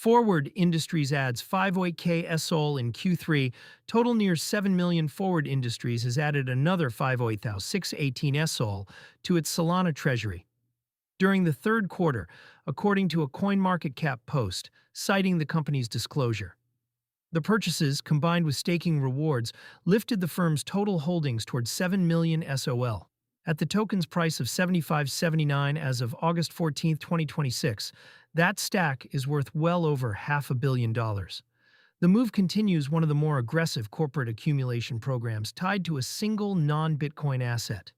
Forward Industries adds 508K SOL in Q3. Total near 7 million. Forward Industries has added another 508,618 SOL to its Solana treasury during the third quarter, according to a CoinMarketCap post citing the company's disclosure. The purchases, combined with staking rewards, lifted the firm's total holdings towards 7 million SOL. At the token's price of 75.79 as of August 14, 2026, that stack is worth well over $500 million. The move continues one of the more aggressive corporate accumulation programs tied to a single non-Bitcoin asset.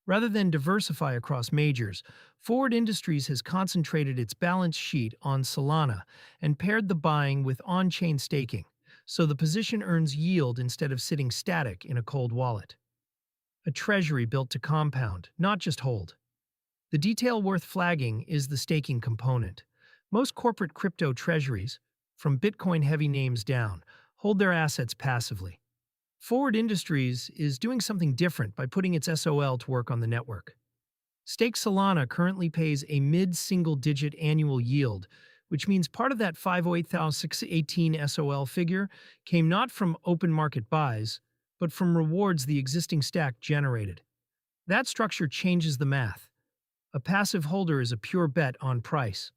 Rather than diversify across majors, Forward Industries has concentrated its balance sheet on Solana and paired the buying with on-chain staking, so the position earns yield instead of sitting static in a cold wallet. A treasury built to compound, not just hold. The detail worth flagging is the staking component. Most corporate crypto treasuries, from Bitcoin-heavy names down, hold their assets passively. Forward Industries is doing something different by putting its SOL to work on the network. Stake Solana currently pays a mid-single-digit annual yield, which means part of that 508,618 SOL figure came not from open market buys, but from rewards the existing stack generated. That structure changes the math. A passive holder is a pure bet on price.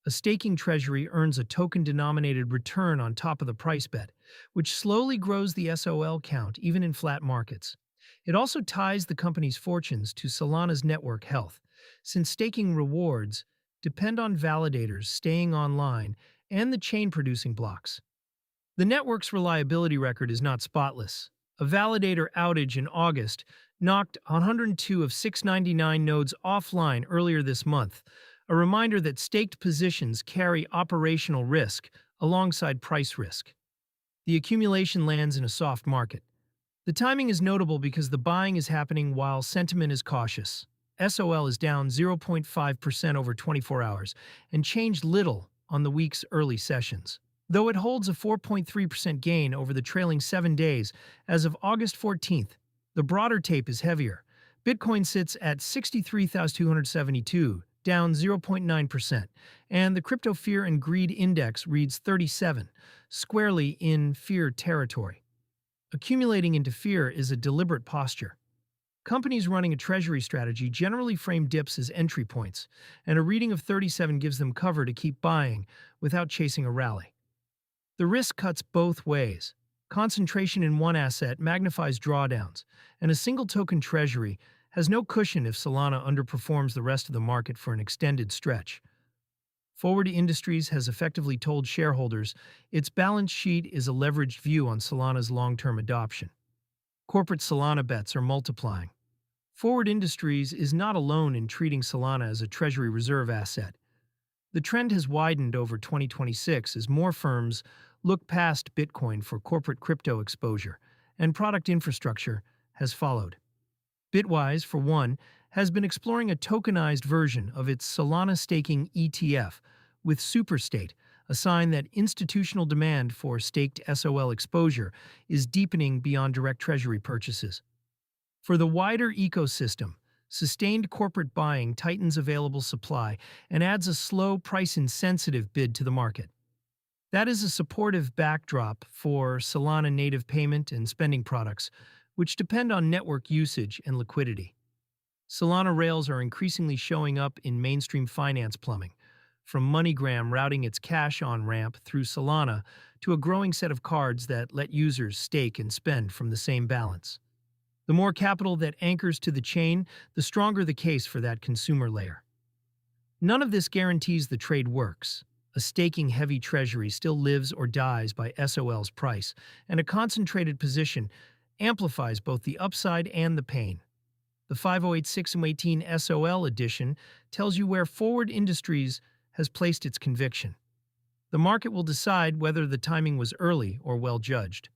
A staking treasury earns a token-denominated return on top of the price bet, which slowly grows the SOL count even in flat markets. It also ties the company's fortunes to Solana's network health, since staking rewards depend on validators staying online and the chain-producing blocks. The network's reliability record is not spotless. A validator outage in August knocked 102 of 699 nodes offline earlier this month, a reminder that staked positions carry operational risk alongside price risk. The accumulation lands in a soft market. The timing is notable because the buying is happening while sentiment is cautious. SOL is down 0.5% over 24 hours and changed little on the week's early sessions, though it holds a 4.3% gain over the trailing 7 days as of August 14th. The broader tape is heavier. Bitcoin sits at 63,272, down 0.9%, and the Crypto Fear and Greed Index reads 37, squarely in fear territory. Accumulating into fear is a deliberate posture. Companies running a treasury strategy generally frame dips as entry points, and a reading of 37 gives them cover to keep buying without chasing a rally. The risk cuts both ways. Concentration in one asset magnifies drawdowns, and a single token treasury has no cushion if Solana underperforms the rest of the market for an extended stretch. Forward Industries has effectively told shareholders its balance sheet is a leveraged view on Solana's long-term adoption. Corporate Solana bets are multiplying. Forward Industries is not alone in treating Solana as a treasury reserve asset. The trend has widened over 2026 as more firms look past Bitcoin for corporate crypto exposure, and product infrastructure has followed. Bitwise, for one, has been exploring a tokenized version of its Solana staking ETF with Superstate, a sign that institutional demand for staked SOL exposure is deepening beyond direct treasury purchases. For the wider ecosystem, sustained corporate buying tightens available supply and adds a slow, price-insensitive bid to the market. That is a supportive backdrop for Solana native payment and spending products, which depend on network usage and liquidity. Solana rails are increasingly showing up in mainstream finance plumbing, from MoneyGram routing its cash on-ramp through Solana to a growing set of cards that let users stake and spend from the same balance. The more capital that anchors to the chain, the stronger the case for that consumer layer. None of this guarantees the trade works. A staking-heavy treasury still lives or dies by SOL's price, and a concentrated position amplifies both the upside and the pain. The 508,618 SOL edition tells you where Forward Industries has placed its conviction. The market will decide whether the timing was early or well judged.